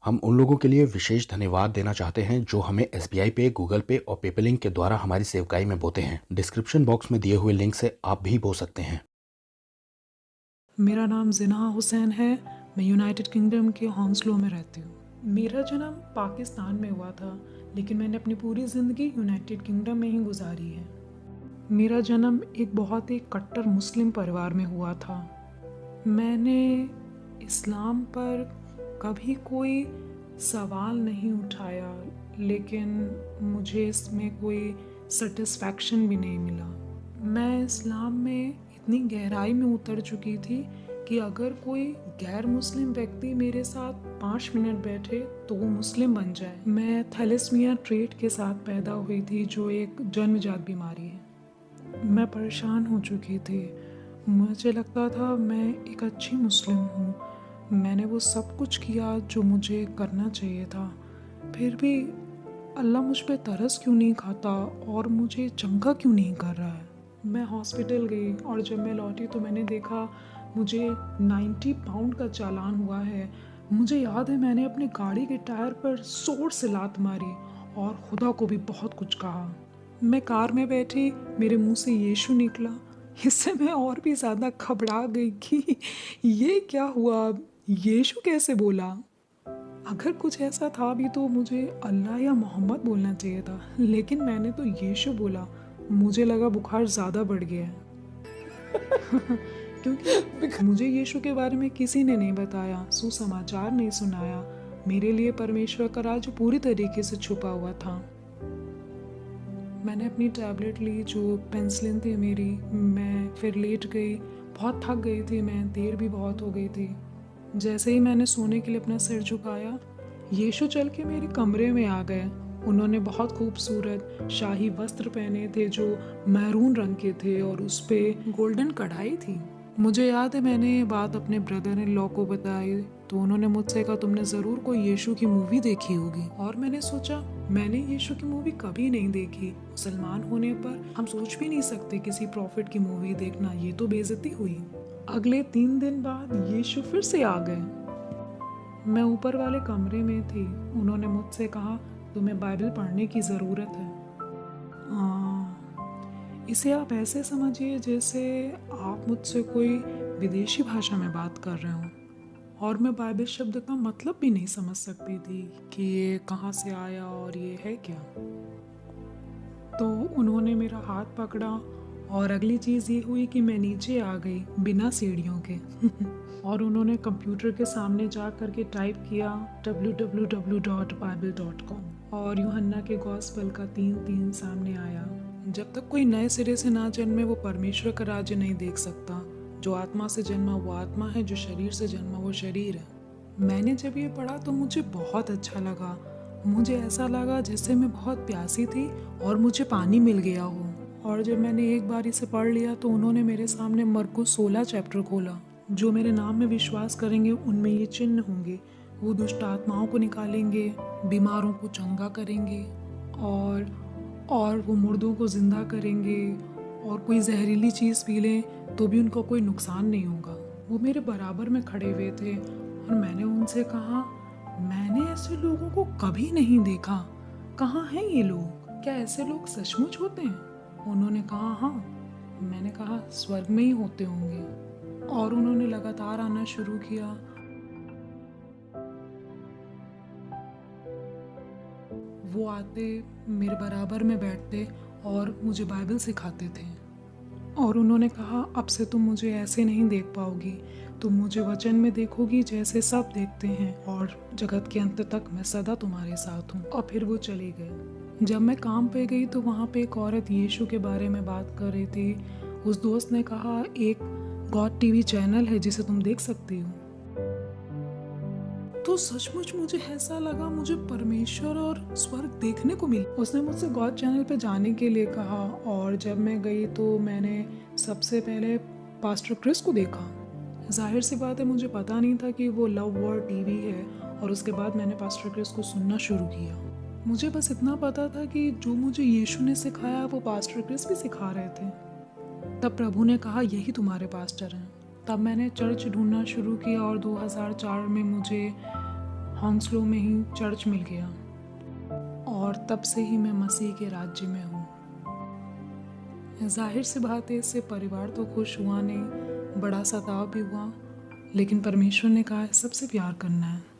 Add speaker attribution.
Speaker 1: हम उन लोगों के लिए विशेष धन्यवाद देना चाहते हैं जो हमें एसबीआई पे, गूगल पे और पेपलिंक के द्वारा हमारी सेवकाई में बोते हैं। डिस्क्रिप्शन बॉक्स में दिए हुए लिंक से आप भी बो सकते हैं।
Speaker 2: मेरा नाम ज़िना हुसैन है। मैं यूनाइटेड किंगडम के हॉन्सलो में रहती हूँ। मेरा जन्म पाकिस्तान में हुआ था, लेकिन मैंने अपनी पूरी ज़िंदगी यूनाइटेड किंगडम में ही गुजारी है। मेरा जन्म एक बहुत ही कट्टर मुस्लिम परिवार में हुआ था। मैंने इस्लाम पर कभी कोई सवाल नहीं उठाया, लेकिन मुझे इसमें कोई सेटिस्फैक्शन भी नहीं मिला। मैं इस्लाम में इतनी गहराई में उतर चुकी थी कि अगर कोई गैर मुस्लिम व्यक्ति मेरे साथ 5 मिनट बैठे तो वो मुस्लिम बन जाए। मैं थैलेसीमिया ट्रेट के साथ पैदा हुई थी, जो एक जन्मजात बीमारी है। मैं परेशान हो चुकी थी। मुझे लगता था मैं एक अच्छी मुस्लिम हूँ। मैंने वो सब कुछ किया जो मुझे करना चाहिए था, फिर भी अल्लाह मुझ पे तरस क्यों नहीं खाता और मुझे चंगा क्यों नहीं कर रहा है। मैं हॉस्पिटल गई और जब मैं लौटी तो मैंने देखा मुझे 90 पाउंड का चालान हुआ है। मुझे याद है मैंने अपनी गाड़ी के टायर पर जोर से लात मारी और खुदा को भी बहुत कुछ कहा। मैं कार में बैठी, मेरे मुंह से यीशु निकला। इससे मैं और भी ज़्यादा घबरा गई कि ये क्या हुआ, यीशु कैसे बोला। अगर कुछ ऐसा था भी तो मुझे अल्लाह या मोहम्मद बोलना चाहिए था, लेकिन मैंने तो यीशु बोला। मुझे लगा बुखार ज़्यादा बढ़ गया है क्योंकि मुझे यीशु के बारे में किसी ने नहीं बताया, सुसमाचार नहीं सुनाया। मेरे लिए परमेश्वर का राज्य पूरी तरीके से छुपा हुआ था। मैंने अपनी टैबलेट ली, जो पेंसिलिन थी मेरी। मैं फिर लेट गई, बहुत थक गई थी मैं, देर भी बहुत हो गई थी। जैसे ही मैंने सोने के लिए अपना सिर झुकाया, यीशु चल के मेरे कमरे में आ गए। उन्होंने बहुत खूबसूरत शाही वस्त्र पहने थे जो मैरून रंग के थे और उस पर गोल्डन कढ़ाई थी। मुझे याद है मैंने ये बात अपने ब्रदर इन लॉ को बताई तो उन्होंने मुझसे कहा तुमने ज़रूर कोई यीशु की मूवी देखी होगी। और मैंने सोचा मैंने यीशु की मूवी कभी नहीं देखी। मुसलमान होने पर हम सोच भी नहीं सकते किसी प्रॉफिट की मूवी देखना, ये तो बेइज्जती हुई। अगले 3 दिन बाद यीशु फिर से आ गए। मैं ऊपर वाले कमरे में थी। उन्होंने मुझसे कहा तुम्हें बाइबल पढ़ने की ज़रूरत है। इसे आप ऐसे समझिए जैसे आप मुझसे कोई विदेशी भाषा में बात कर रहे हो और मैं बाइबल शब्द का मतलब भी नहीं समझ सकती थी कि ये कहाँ से आया और ये है क्या। तो उन्होंने मेरा हाथ पकड़ा और अगली चीज़ ये हुई कि मैं नीचे आ गई बिना सीढ़ियों के और उन्होंने कंप्यूटर के सामने जा कर के टाइप किया www.bible.com और यूहन्ना के गॉस्पेल का 3:3 सामने आया। जब तक कोई नए सिरे से ना जन्मे वो परमेश्वर का राज्य नहीं देख सकता। जो आत्मा से जन्मा वो आत्मा है, जो शरीर से जन्मा वो शरीर है। मैंने जब ये पढ़ा तो मुझे बहुत अच्छा लगा। मुझे ऐसा लगा जैसे मैं बहुत प्यासी थी और मुझे पानी मिल गया हो। और जब मैंने एक बार इसे पढ़ लिया तो उन्होंने मेरे सामने मरकुस 16 चैप्टर खोला। जो मेरे नाम में विश्वास करेंगे उनमें ये चिन्ह होंगे, वो दुष्ट आत्माओं को निकालेंगे, बीमारों को चंगा करेंगे और वो मुर्दों को जिंदा करेंगे, और कोई जहरीली चीज़ पी लें तो भी उनको कोई नुकसान नहीं होगा। वो मेरे बराबर में खड़े हुए थे और मैंने उनसे कहा मैंने ऐसे लोगों को कभी नहीं देखा, कहाँ हैं ये लोग, क्या ऐसे लोग सचमुच होते हैं? उन्होंने कहा हाँ। मैंने कहा स्वर्ग में ही होते होंगे। और उन्होंने लगातार आना शुरू किया। वो आते मेरे बराबर में बैठते और मुझे बाइबल सिखाते थे। और उन्होंने कहा अब से तुम मुझे ऐसे नहीं देख पाओगी, तुम मुझे वचन में देखोगी जैसे सब देखते हैं, और जगत के अंत तक मैं सदा तुम्हारे साथ हूँ। और फिर वो चले गए। जब मैं काम पे गई तो वहाँ पे एक औरत यीशु के बारे में बात कर रही थी। उस दोस्त ने कहा एक गॉड टीवी चैनल है जिसे तुम देख सकती हो। तो सचमुच मुझे ऐसा लगा मुझे परमेश्वर और स्वर्ग देखने को मिला। उसने मुझसे गॉड चैनल पे जाने के लिए कहा और जब मैं गई तो मैंने सबसे पहले पास्टर क्रिस को देखा। जाहिर सी बात है मुझे पता नहीं था कि वो लव वर्ड टीवी है, और उसके बाद मैंने पास्टर क्रिस को सुनना शुरू किया। मुझे बस इतना पता था कि जो मुझे यीशु ने सिखाया वो पास्टर क्रिस भी सिखा रहे थे। तब प्रभु ने कहा यही तुम्हारे पास्टर हैं। तब मैंने चर्च ढूंढना शुरू किया और 2004 में मुझे हॉन्सलो में ही चर्च मिल गया और तब से ही मैं मसीह के राज्य में हूँ। जाहिर सी बात है, इससे परिवार तो खुश हुआ नहीं, बड़ा सताव भी हुआ, लेकिन परमेश्वर ने कहा सबसे प्यार करना है।